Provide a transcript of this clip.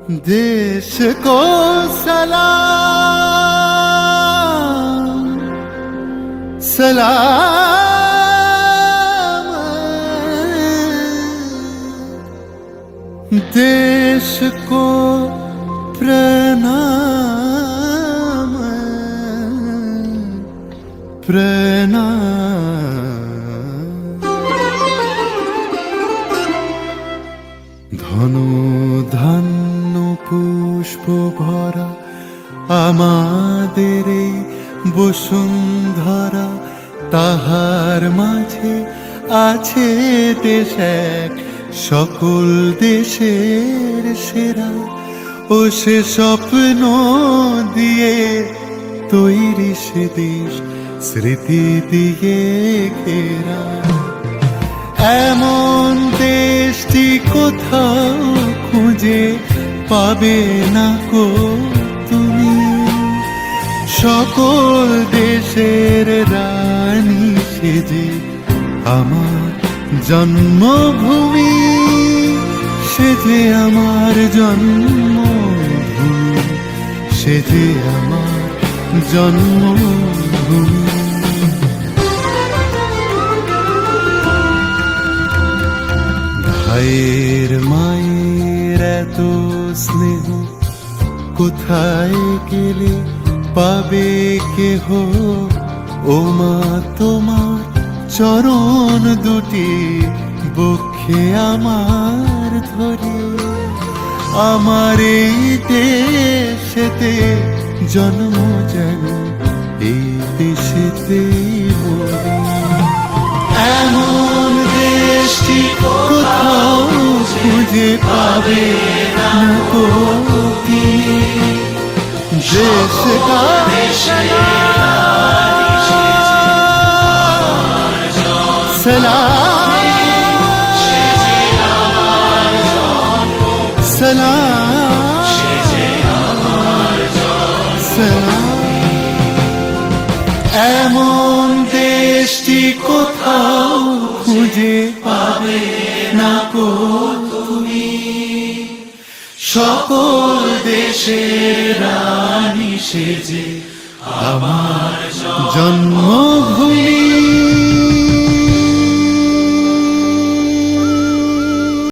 देश को सलाम सलाम, देश को प्रणाम प्रणाम। ধনু ধান্য পুষ্প ভরা আমাদের এই বসুন্ধরা, তাহার মাঝে আছে দেশ এক সকল দেশের সেরা। ও সে স্বপ্ন দিয়ে তৈরি সে দেশ স্মৃতি দিয়ে ঘেরা। এমন দেশটি কোথাও খুঁজে পাবে না কো তুমি, সকল দেশের রানী সেজে আমার জন্মভূমি, সেজে আমার জন্মভূমি, সেজে আমার জন্মভূমি। ভাইয়ের মায়ের এত স্নেহ কোথায় গেলে পাবে কেহ, ও মা তোমার চরণ দুটি বক্ষে আমার ধরে। আমার এই দেশেতে জন্ম যেন এই দেশেতেই মরি। এমন দেশটি কোথাও খুঁজে পাবে না কো তুমি, দেশ কা सलाम सलाम सलाम। এমন দেশটি কোথাও খুঁজে পাবে না কো তুমি, সকল দেশের রানী সেজে আমার জন্ম